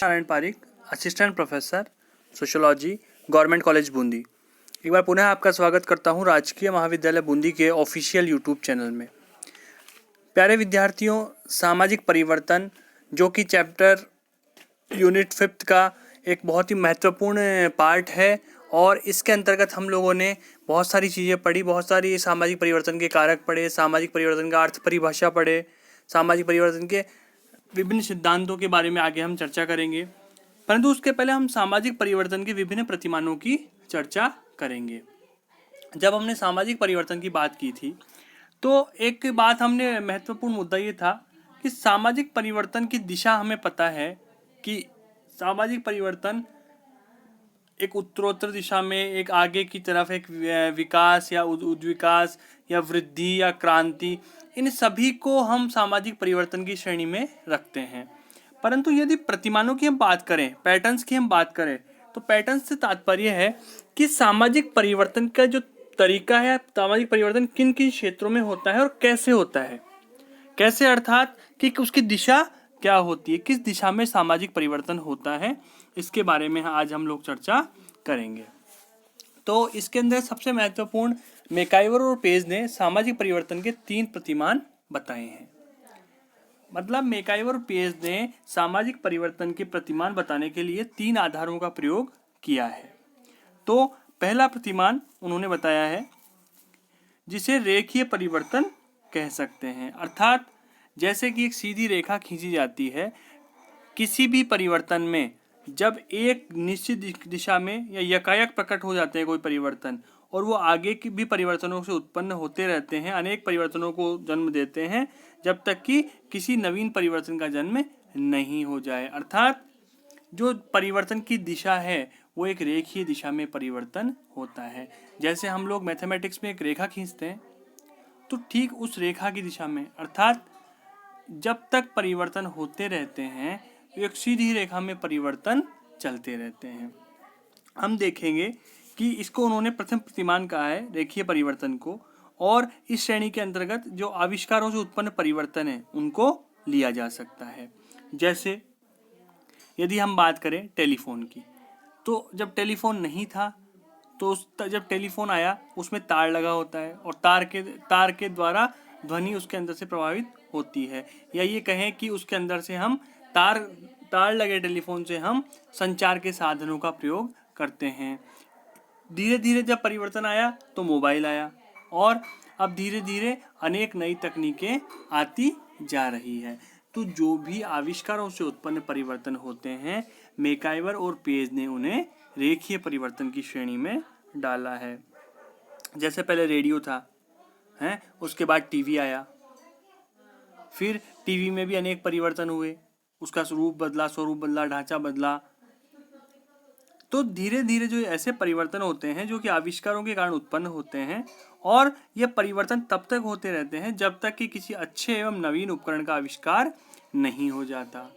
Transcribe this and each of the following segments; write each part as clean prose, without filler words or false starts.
Narayan Pareek, assistant professor sociology, government college Bundi. एक बार पुनः आपका स्वागत करता हूं राजकीय महाविद्यालय बूंदी के ऑफिशियल यूट्यूब चैनल में। प्यारे विद्यार्थियों, सामाजिक परिवर्तन जो कि चैप्टर यूनिट 5 का एक बहुत ही महत्वपूर्ण पार्ट है और इसके अंतर्गत हम लोगों ने बहुत सारी चीज़ें पढ़ी, बहुत सारी सामाजिक परिवर्तन के कारक पढ़े, सामाजिक परिवर्तन का अर्थ परिभाषा पढ़े, सामाजिक परिवर्तन के विभिन्न सिद्धांतों के बारे में आगे हम चर्चा करेंगे। परंतु उसके पहले हम सामाजिक परिवर्तन के विभिन्न प्रतिमानों की चर्चा करेंगे। जब हमने सामाजिक परिवर्तन की बात की थी तो एक बात हमने महत्वपूर्ण मुद्दा ये था कि सामाजिक परिवर्तन की दिशा हमें पता है कि सामाजिक परिवर्तन एक उत्तरोत्तर दिशा में, एक आगे की तरफ, एक विकास या उद्विकास या वृद्धि या क्रांति, इन सभी को हम सामाजिक परिवर्तन की श्रेणी में रखते हैं। परंतु यदि प्रतिमानों की हम बात करें, पैटर्न्स की हम बात करें, तो पैटर्न्स से तात्पर्य है कि सामाजिक परिवर्तन का जो तरीका है, सामाजिक परिवर्तन किन किन क्षेत्रों में होता है और कैसे होता है। कैसे अर्थात कि उसकी दिशा क्या होती है, किस दिशा में सामाजिक परिवर्तन होता है, इसके बारे में आज हम लोग चर्चा करेंगे। तो इसके अंदर सबसे महत्वपूर्ण मैकाइवर और पेज ने सामाजिक परिवर्तन के 3 प्रतिमान बताए हैं। मतलब मैकाइवर और पेज ने सामाजिक परिवर्तन के प्रतिमान बताने के लिए 3 आधारों का प्रयोग किया है। तो पहला प्रतिमान उन्होंने बताया है जिसे रेखीय परिवर्तन कह सकते हैं। अर्थात जैसे कि एक सीधी रेखा खींची जाती है, किसी भी परिवर्तन में जब एक निश्चित दिशा में या यकायक प्रकट हो जाते हैं कोई परिवर्तन और वो आगे की भी परिवर्तनों से उत्पन्न होते रहते हैं, अनेक परिवर्तनों को जन्म देते हैं जब तक कि किसी नवीन परिवर्तन का जन्म नहीं हो जाए। अर्थात जो परिवर्तन की दिशा है वो एक रेखीय दिशा में परिवर्तन होता है। जैसे हम लोग मैथमेटिक्स में एक रेखा खींचते हैं तो ठीक उस रेखा की दिशा में, अर्थात जब तक परिवर्तन होते रहते हैं एक सीधी रेखा में परिवर्तन चलते रहते हैं। हम देखेंगे कि इसको उन्होंने प्रथम प्रतिमान कहा है, रेखीय परिवर्तन को, और इस श्रेणी के अंतर्गत जो आविष्कारों से उत्पन्न परिवर्तन है उनको लिया जा सकता है। जैसे यदि हम बात करें टेलीफोन की, तो जब टेलीफोन नहीं था तो जब टेलीफोन आया उसमें तार लगा होता है और तार के द्वारा ध्वनि उसके अंदर से प्रभावित होती है, या ये कहें कि उसके अंदर से हम तार लगे टेलीफोन से हम संचार के साधनों का प्रयोग करते हैं। धीरे धीरे जब परिवर्तन आया तो मोबाइल आया और अब धीरे धीरे अनेक नई तकनीकें आती जा रही है। तो जो भी आविष्कारों से उत्पन्न परिवर्तन होते हैं, मैकाइवर और पेज ने उन्हें रेखीय परिवर्तन की श्रेणी में डाला है। जैसे पहले रेडियो था, उसके बाद टीवी आया, फिर टीवी में भी अनेक परिवर्तन हुए, उसका स्वरूप बदला, ढांचा बदला। तो धीरे धीरे जो ऐसे परिवर्तन होते हैं जो कि आविष्कारों के कारण उत्पन्न होते हैं, और ये परिवर्तन तब तक होते रहते हैं जब तक कि किसी अच्छे एवं नवीन उपकरण का आविष्कार नहीं हो जाता।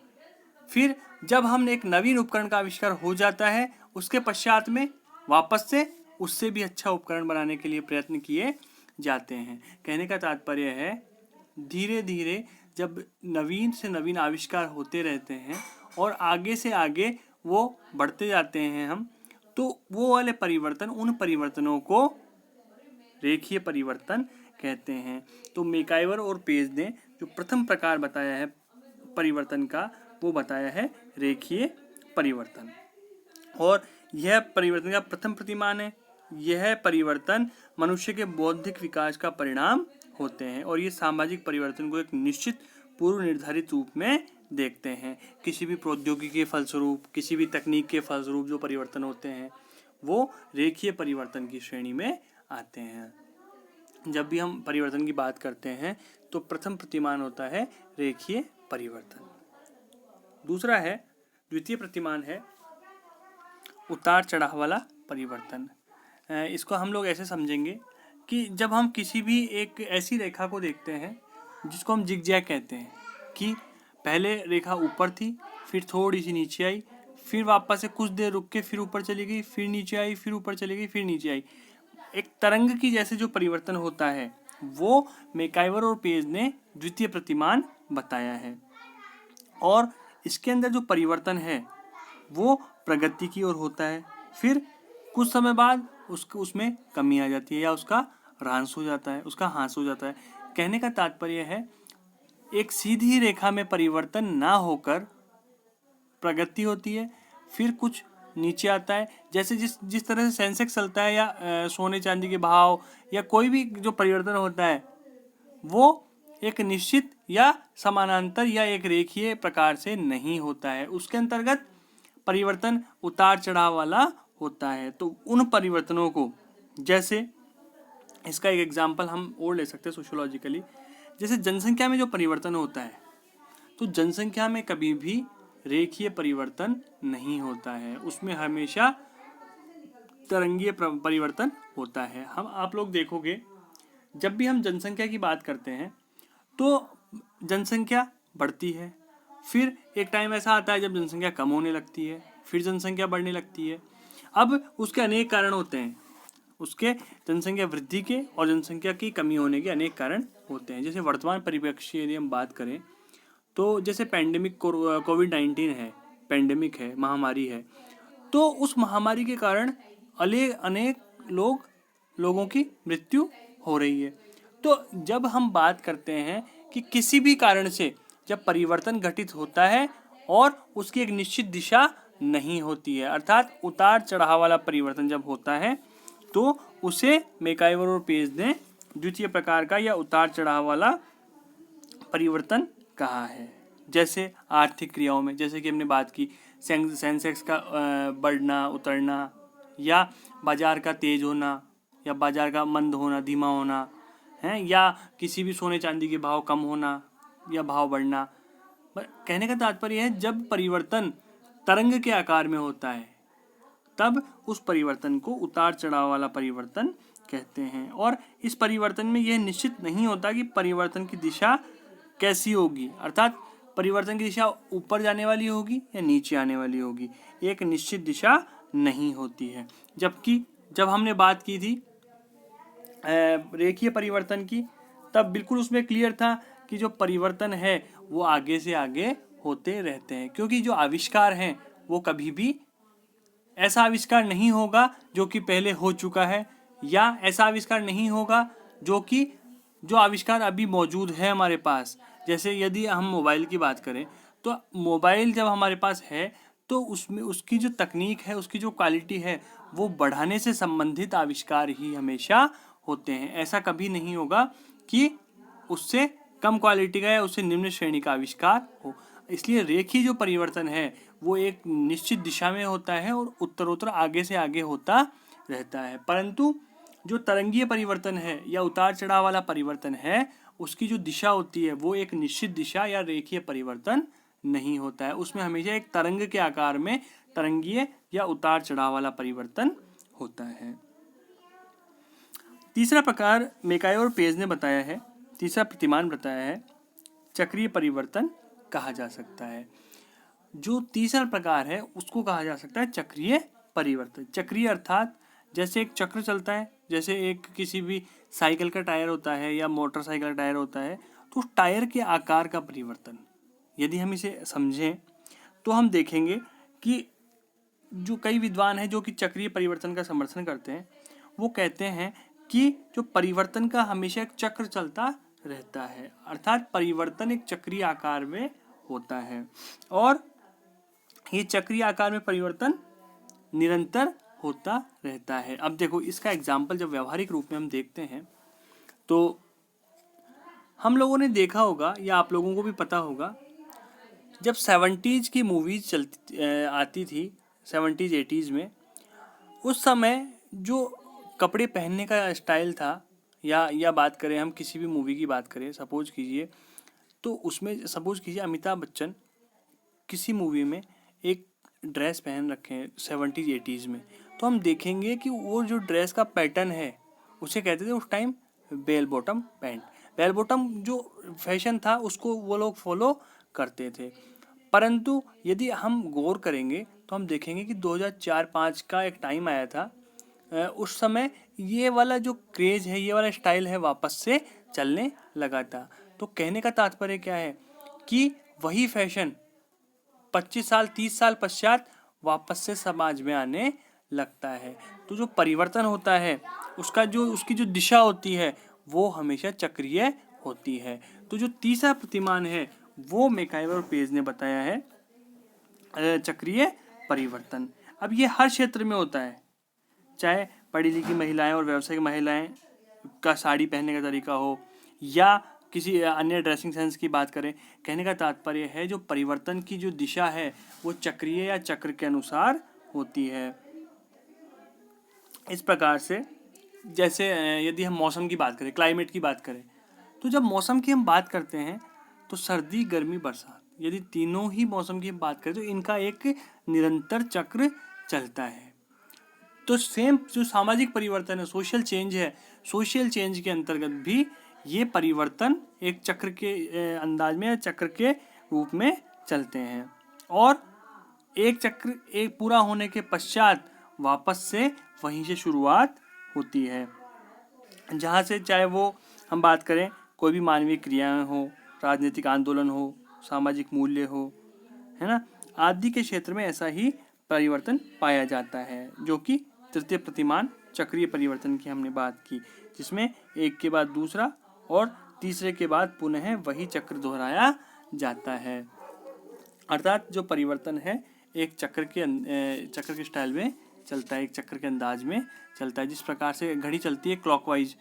फिर जब हम एक नवीन उपकरण का आविष्कार हो जाता है उसके पश्चात में वापस से उससे भी अच्छा उपकरण बनाने के लिए प्रयत्न किए जाते हैं। कहने का तात्पर्य है धीरे धीरे जब नवीन से नवीन आविष्कार होते रहते हैं और आगे से आगे वो बढ़ते जाते हैं हम, तो वो वाले परिवर्तन, उन परिवर्तनों को रेखीय परिवर्तन कहते हैं। तो मैकाइवर और पेज ने जो प्रथम प्रकार बताया है परिवर्तन का वो बताया है रेखीय परिवर्तन, और यह परिवर्तन का प्रथम प्रतिमान है। यह परिवर्तन मनुष्य के बौद्धिक विकास का परिणाम होते हैं और ये सामाजिक परिवर्तन को एक निश्चित पूर्व निर्धारित रूप में देखते हैं। किसी भी प्रौद्योगिकी के फलस्वरूप, किसी भी तकनीक के फलस्वरूप जो परिवर्तन होते हैं वो रेखीय परिवर्तन की श्रेणी में आते हैं। जब भी हम परिवर्तन की बात करते हैं तो प्रथम प्रतिमान होता है रेखीय परिवर्तन। दूसरा है, द्वितीय प्रतिमान है उतार चढ़ाव वाला परिवर्तन। इसको हम लोग ऐसे समझेंगे कि जब हम किसी भी एक ऐसी रेखा को देखते हैं जिसको हम जिगजैग कहते हैं, कि पहले रेखा ऊपर थी, फिर थोड़ी सी नीचे आई, फिर वापस से कुछ देर रुक के फिर ऊपर चली गई, फिर नीचे आई, फिर ऊपर चली गई, फिर नीचे आई, एक तरंग की जैसे जो परिवर्तन होता है वो मैकाइवर और पेज ने द्वितीय प्रतिमान बताया है। और इसके अंदर जो परिवर्तन है वो प्रगति की ओर होता है, फिर कुछ समय बाद उसमें कमी आ जाती है या उसका ह्रास हो जाता है, उसका ह्रास हो जाता है। कहने का तात्पर्य है एक सीधी रेखा में परिवर्तन ना होकर प्रगति होती है, फिर कुछ नीचे आता है। जैसे जिस तरह से सेंसेक्स चलता है या सोने चांदी के भाव या कोई भी जो परिवर्तन होता है वो एक निश्चित या समानांतर या एक रेखीय प्रकार से नहीं होता है, उसके अंतर्गत परिवर्तन उतार चढ़ाव वाला होता है। तो उन परिवर्तनों को, जैसे इसका एक एग्जाम्पल हम और ले सकते हैं सोशियोलॉजिकली, जैसे जनसंख्या में जो परिवर्तन होता है, तो जनसंख्या में कभी भी रेखीय परिवर्तन नहीं होता है, उसमें हमेशा तरंगीय परिवर्तन होता है। आप लोग देखोगे जब भी हम जनसंख्या की बात करते हैं तो जनसंख्या बढ़ती है, फिर एक टाइम ऐसा आता है जब जनसंख्या कम होने लगती है, फिर जनसंख्या बढ़ने लगती है। अब उसके अनेक कारण होते हैं, उसके जनसंख्या वृद्धि के और जनसंख्या की कमी होने के अनेक कारण होते हैं। जैसे वर्तमान परिप्रेक्ष्य यदि हम बात करें तो जैसे पैंडेमिक कोविड-19 है, पैंडेमिक है, महामारी है, तो उस महामारी के कारण अनेक लोगों की मृत्यु हो रही है। तो जब हम बात करते हैं कि किसी भी कारण से जब परिवर्तन घटित होता है और उसकी एक निश्चित दिशा नहीं होती है, अर्थात उतार चढ़ाव वाला परिवर्तन जब होता है तो उसे मैकाइवर और पेज ने द्वितीय प्रकार का या उतार चढ़ाव वाला परिवर्तन कहा है। जैसे आर्थिक क्रियाओं में, जैसे कि हमने बात की सेंसेक्स का बढ़ना उतरना, या बाजार का तेज होना या बाजार का मंद होना, धीमा होना है, या किसी भी सोने चांदी के भाव कम होना या भाव बढ़ना। कहने का तात्पर्य है जब परिवर्तन तरंग के आकार में होता है तब उस परिवर्तन को उतार चढ़ाव वाला परिवर्तन कहते हैं। और इस परिवर्तन में यह निश्चित नहीं होता कि परिवर्तन की दिशा कैसी होगी, अर्थात परिवर्तन की दिशा ऊपर जाने वाली होगी या नीचे आने वाली होगी, एक निश्चित दिशा नहीं होती है। जबकि जब हमने बात की थी रेखीय परिवर्तन की, तब बिल्कुल उसमें क्लियर था कि जो परिवर्तन है वो आगे से आगे होते रहते हैं, क्योंकि जो आविष्कार हैं वो कभी भी ऐसा आविष्कार नहीं होगा जो कि पहले हो चुका है, या ऐसा आविष्कार नहीं होगा जो आविष्कार अभी मौजूद है हमारे पास। जैसे यदि हम मोबाइल की बात करें तो मोबाइल जब हमारे पास है तो उसमें उसकी जो तकनीक है, उसकी जो क्वालिटी है, वो बढ़ाने से संबंधित आविष्कार ही हमेशा होते हैं। ऐसा कभी नहीं होगा कि उससे कम क्वालिटी का या उससे निम्न श्रेणी का आविष्कार हो। इसलिए रेखीय जो परिवर्तन है वो एक निश्चित दिशा में होता है और उत्तरोत्तर आगे से आगे होता रहता है, परंतु जो तरंगीय परिवर्तन है या उतार चढ़ाव वाला परिवर्तन है उसकी जो दिशा होती है वो एक निश्चित दिशा या रेखीय परिवर्तन नहीं होता है, उसमें हमेशा एक तरंग के आकार में तरंगीय या उतार चढ़ाव वाला परिवर्तन होता है। तीसरा प्रकार मैकाइवर और पेज ने बताया है, तीसरा प्रतिमान बताया है, चक्रीय परिवर्तन कहा जा सकता है। जो तीसरा प्रकार है उसको कहा जा सकता है चक्रीय परिवर्तन। चक्रीय अर्थात जैसे एक चक्र चलता है, जैसे एक किसी भी साइकिल का टायर होता है या मोटरसाइकिल का टायर होता है, तो उस टायर के आकार का परिवर्तन, यदि हम इसे समझें तो हम देखेंगे कि जो कई विद्वान हैं जो कि चक्रीय परिवर्तन का समर्थन करते हैं, वो कहते हैं कि जो परिवर्तन का हमेशा एक चक्र चलता रहता है, अर्थात परिवर्तन एक चक्रीय आकार में होता है और ये चक्रीय आकार में परिवर्तन निरंतर होता रहता है। अब देखो इसका एग्जाम्पल जब व्यवहारिक रूप में हम देखते हैं तो हम लोगों ने देखा होगा या आप लोगों को भी पता होगा, जब 70s की मूवीज आती थी 70s 80s में, उस समय जो कपड़े पहनने का स्टाइल था या बात करें हम किसी भी मूवी की बात करें, सपोज कीजिए तो उसमें सपोज कीजिए अमिताभ बच्चन किसी मूवी में एक ड्रेस पहन रखे हैं 70s 80s में, तो हम देखेंगे कि वो जो ड्रेस का पैटर्न है उसे कहते थे उस time bell bottom pant. Bell bottom जो फैशन था उसको वो लोग फॉलो करते थे, परंतु यदि हम गौर करेंगे तो हम देखेंगे कि 2004-05 का एक टाइम आया था, उस समय ये वाला जो क्रेज है, ये वाला स्टाइल है वापस से चलने लगा था। तो कहने का तात्पर्य क्या है कि वही फैशन 25 साल 30 साल पश्चात वापस से समाज में आने लगता है। तो जो परिवर्तन होता है उसकी जो दिशा होती है वो हमेशा चक्रीय होती है। तो जो तीसरा प्रतिमान है वो मैकआइवर और पेज ने बताया है चक्रीय परिवर्तन। अब ये हर क्षेत्र में होता है, चाहे पढ़ी लिखी महिलाएं और व्यावसायिक महिलाएं का साड़ी पहनने का तरीका हो या किसी अन्य ड्रेसिंग सेंस की बात करें। कहने का तात्पर्य है जो परिवर्तन की जो दिशा है वो चक्रीय या चक्र के अनुसार होती है। इस प्रकार से जैसे यदि हम मौसम की बात करें, क्लाइमेट की बात करें, तो जब मौसम की हम बात करते हैं तो सर्दी गर्मी बरसात, यदि तीनों ही मौसम की हम बात करें तो इनका एक निरंतर चक्र चलता है। तो सेम जो सामाजिक परिवर्तन है, सोशल चेंज है, सोशल चेंज के अंतर्गत भी ये परिवर्तन एक चक्र के अंदाज में, चक्र के रूप में चलते हैं और एक चक्र एक पूरा होने के पश्चात वापस से वहीं से शुरुआत होती है, जहाँ से चाहे वो हम बात करें कोई भी मानवीय क्रियाएं हो, राजनीतिक आंदोलन हो, सामाजिक मूल्य हो, है ना, आदि के क्षेत्र में ऐसा ही परिवर्तन पाया जाता है। जो कि तृतीय प्रतिमान चक्रीय परिवर्तन की हमने बात की, जिसमें एक के बाद दूसरा और तीसरे के बाद पुनः वही चक्र दोहराया जाता है। अर्थात जो परिवर्तन है एक चक्र के स्टाइल में चलता है, एक चक्र के अंदाज में चलता है। जिस प्रकार से घड़ी चलती है क्लॉकवाइज,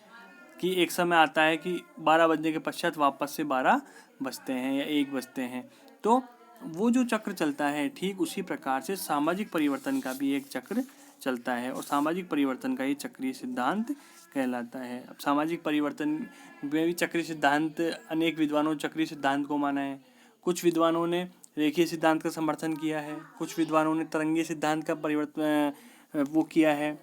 कि एक समय आता है कि 12 बजने के पश्चात वापस से 12 बजते हैं या 1 बजते हैं, तो वो जो चक्र चलता है ठीक उसी प्रकार से सामाजिक परिवर्तन का भी एक चक्र चलता है और सामाजिक परिवर्तन का ये चक्रीय सिद्धांत कहलाता है। अब सामाजिक परिवर्तन में भी चक्रीय सिद्धांत, अनेक विद्वानों चक्रीय सिद्धांत को माना है। कुछ विद्वानों ने रेखीय सिद्धांत का समर्थन किया है, कुछ विद्वानों ने तरंगीय सिद्धांत का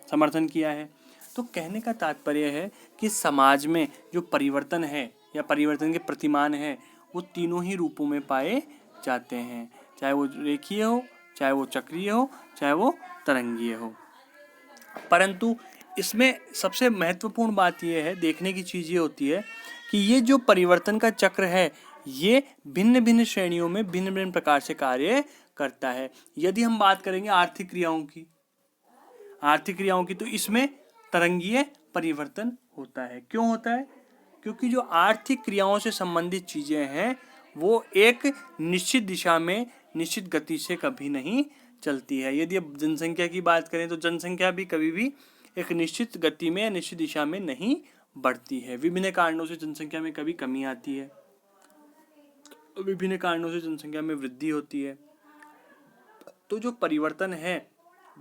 समर्थन किया है। तो कहने का तात्पर्य है कि समाज में जो परिवर्तन है या परिवर्तन के प्रतिमान है वो तीनों ही रूपों में पाए जाते हैं, चाहे वो रेखीय हो, चाहे वो चक्रीय हो, चाहे वो तरंगीय हो। परंतु इसमें सबसे महत्वपूर्ण बात यह है, देखने की चीज़ ये होती है कि ये जो परिवर्तन का चक्र है ये भिन्न भिन्न श्रेणियों में भिन्न भिन्न प्रकार से कार्य करता है। यदि हम बात करेंगे आर्थिक क्रियाओं की तो इसमें तरंगीय परिवर्तन होता है। क्यों होता है? क्योंकि जो आर्थिक क्रियाओं से संबंधित चीज़ें हैं वो एक निश्चित दिशा में निश्चित गति से कभी नहीं चलती है। यदि अब जनसंख्या की बात करें तो जनसंख्या भी कभी भी एक निश्चित गति में, निश्चित दिशा में नहीं बढ़ती है। विभिन्न कारणों से जनसंख्या में कभी कमी आती है, विभिन्न कारणों से जनसंख्या में वृद्धि होती है। तो जो परिवर्तन है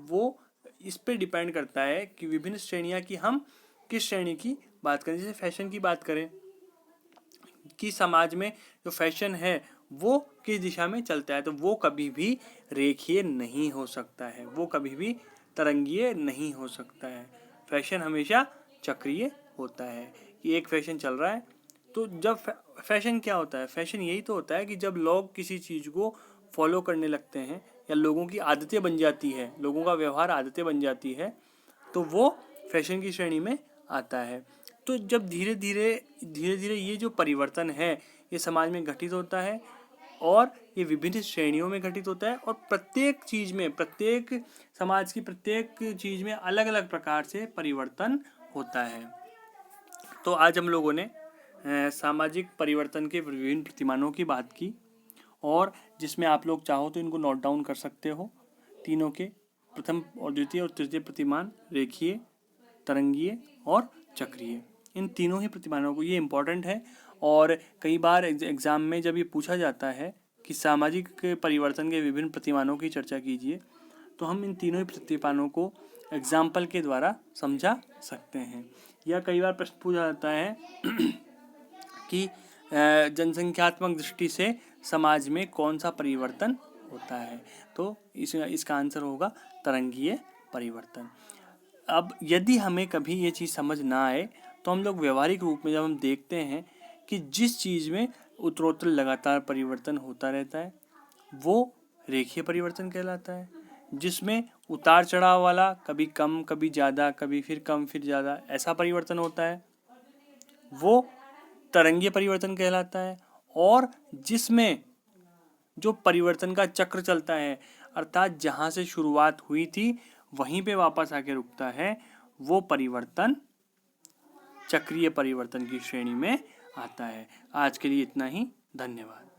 वो इस पे डिपेंड करता है कि विभिन्न श्रेणियां की हम किस श्रेणी की बात करें। जैसे फैशन की बात करें कि समाज में जो फैशन है वो किस दिशा में चलता है, तो वो कभी भी रेखीय नहीं हो सकता है, वो कभी भी तरंगीय नहीं हो सकता है। फैशन हमेशा चक्रीय होता है कि एक फैशन चल रहा है। तो जब फैशन क्या होता है? फैशन यही तो होता है कि जब लोग किसी चीज़ को फॉलो करने लगते हैं या लोगों की आदतें बन जाती है, लोगों का व्यवहार आदतें बन जाती है, तो वो फैशन की श्रेणी में आता है। तो जब धीरे धीरे ये जो परिवर्तन है ये समाज में घटित होता है और ये विभिन्न श्रेणियों में घटित होता है और प्रत्येक चीज़ में, प्रत्येक समाज की प्रत्येक चीज़ में अलग अलग प्रकार से परिवर्तन होता है। तो आज हम लोगों ने सामाजिक परिवर्तन के विभिन्न प्रतिमानों की बात की और जिसमें आप लोग चाहो तो इनको नोट डाउन कर सकते हो। तीनों के प्रथम और द्वितीय और तृतीय प्रतिमान रेखीय, तरंगीय और चक्रीय, इन तीनों ही प्रतिमानों को, ये इम्पोर्टेंट है। और कई बार एग्ज़ाम में जब ये पूछा जाता है कि सामाजिक परिवर्तन के विभिन्न प्रतिमानों की चर्चा कीजिए, तो हम इन तीनों ही प्रतिमानों को एग्जाम्पल के द्वारा समझा सकते हैं। या कई बार प्रश्न पूछा जाता है कि जनसंख्यात्मक दृष्टि से समाज में कौन सा परिवर्तन होता है, तो इसका आंसर होगा तरंगीय परिवर्तन। अब यदि हमें कभी ये चीज़ समझ ना आए तो हम लोग व्यवहारिक रूप में जब हम देखते हैं कि जिस चीज़ में उत्तरोत्तर लगातार परिवर्तन होता रहता है वो रेखीय परिवर्तन कहलाता है। जिसमें उतार चढ़ाव वाला, कभी कम कभी ज़्यादा, कभी फिर कम फिर ज़्यादा, ऐसा परिवर्तन होता है वो तरंगीय परिवर्तन कहलाता है। और जिसमें जो परिवर्तन का चक्र चलता है, अर्थात जहाँ से शुरुआत हुई थी वहीं पे वापस आके रुकता है, वो परिवर्तन चक्रीय परिवर्तन की श्रेणी में आता है। आज के लिए इतना ही, धन्यवाद।